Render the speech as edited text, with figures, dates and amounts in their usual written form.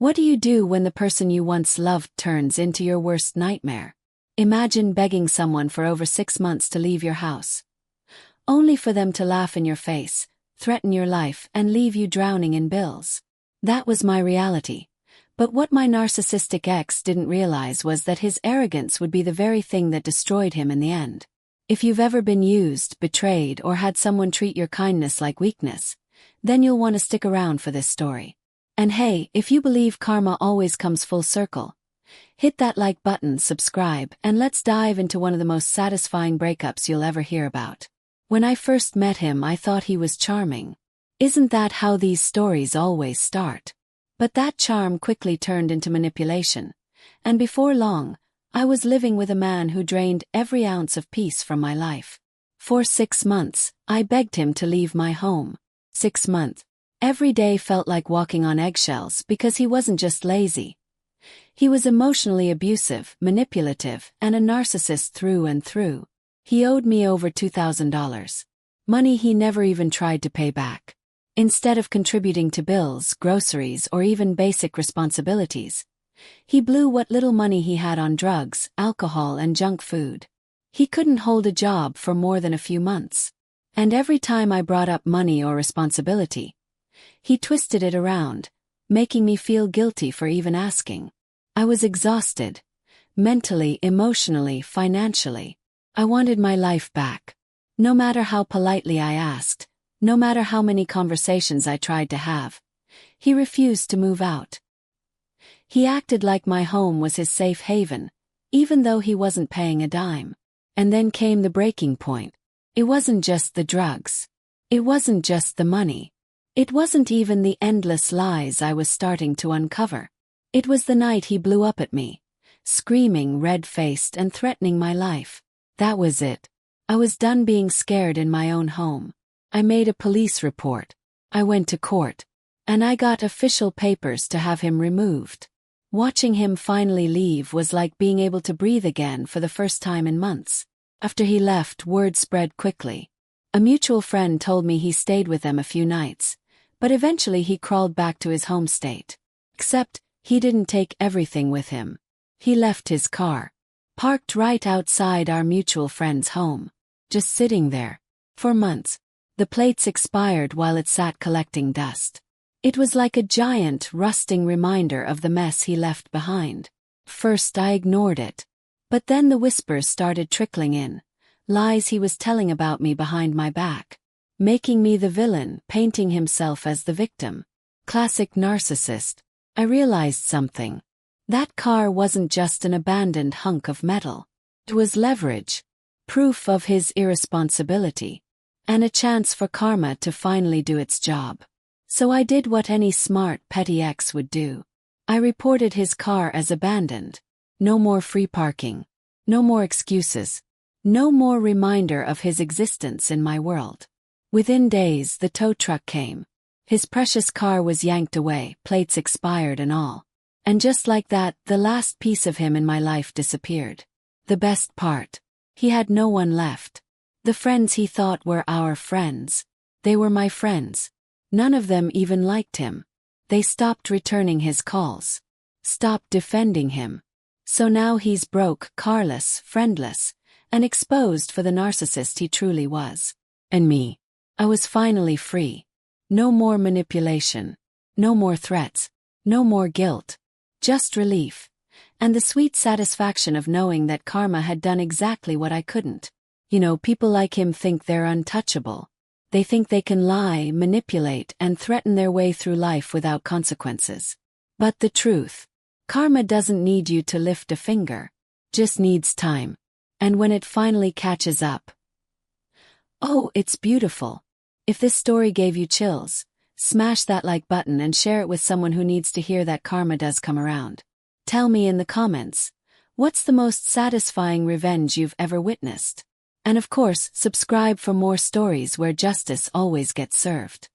What do you do when the person you once loved turns into your worst nightmare? Imagine begging someone for over 6 months to leave your house, only for them to laugh in your face, threaten your life, and leave you drowning in bills. That was my reality. But what my narcissistic ex didn't realize was that his arrogance would be the very thing that destroyed him in the end. If you've ever been used, betrayed, or had someone treat your kindness like weakness, then you'll want to stick around for this story. And hey, if you believe karma always comes full circle, hit that like button, subscribe, and let's dive into one of the most satisfying breakups you'll ever hear about. When I first met him, I thought he was charming. Isn't that how these stories always start? But that charm quickly turned into manipulation, and before long, I was living with a man who drained every ounce of peace from my life. For 6 months, I begged him to leave my home. 6 months. Every day felt like walking on eggshells because he wasn't just lazy. He was emotionally abusive, manipulative, and a narcissist through and through. He owed me over $2,000. Money he never even tried to pay back. Instead of contributing to bills, groceries, or even basic responsibilities, he blew what little money he had on drugs, alcohol, and junk food. He couldn't hold a job for more than a few months. And every time I brought up money or responsibility, he twisted it around, making me feel guilty for even asking. I was exhausted. Mentally, emotionally, financially. I wanted my life back. No matter how politely I asked, no matter how many conversations I tried to have, he refused to move out. He acted like my home was his safe haven, even though he wasn't paying a dime. And then came the breaking point. It wasn't just the drugs. It wasn't just the money. It wasn't even the endless lies I was starting to uncover. It was the night he blew up at me, screaming, red-faced, and threatening my life. That was it. I was done being scared in my own home. I made a police report. I went to court. And I got official papers to have him removed. Watching him finally leave was like being able to breathe again for the first time in months. After he left, word spread quickly. A mutual friend told me he stayed with them a few nights, but eventually he crawled back to his home state. Except, he didn't take everything with him. He left his car, parked right outside our mutual friend's home, just sitting there. For months, the plates expired while it sat collecting dust. It was like a giant, rusting reminder of the mess he left behind. First I ignored it. But then the whispers started trickling in, lies he was telling about me behind my back, making me the villain, painting himself as the victim. Classic narcissist. I realized something. That car wasn't just an abandoned hunk of metal. It was leverage, proof of his irresponsibility, and a chance for karma to finally do its job. So I did what any smart, petty ex would do. I reported his car as abandoned. No more free parking. No more excuses. No more reminder of his existence in my world. Within days, the tow truck came. His precious car was yanked away, plates expired and all. And just like that, the last piece of him in my life disappeared. The best part. He had no one left. The friends he thought were our friends. They were my friends. None of them even liked him. They stopped returning his calls. Stopped defending him. So now he's broke, carless, friendless, and exposed for the narcissist he truly was. And me. I was finally free. No more manipulation. No more threats. No more guilt. Just relief. And the sweet satisfaction of knowing that karma had done exactly what I couldn't. You know, people like him think they're untouchable. They think they can lie, manipulate, and threaten their way through life without consequences. But the truth. Karma doesn't need you to lift a finger. Just needs time. And when it finally catches up. Oh, it's beautiful. If this story gave you chills, smash that like button and share it with someone who needs to hear that karma does come around. Tell me in the comments, what's the most satisfying revenge you've ever witnessed? And of course, subscribe for more stories where justice always gets served.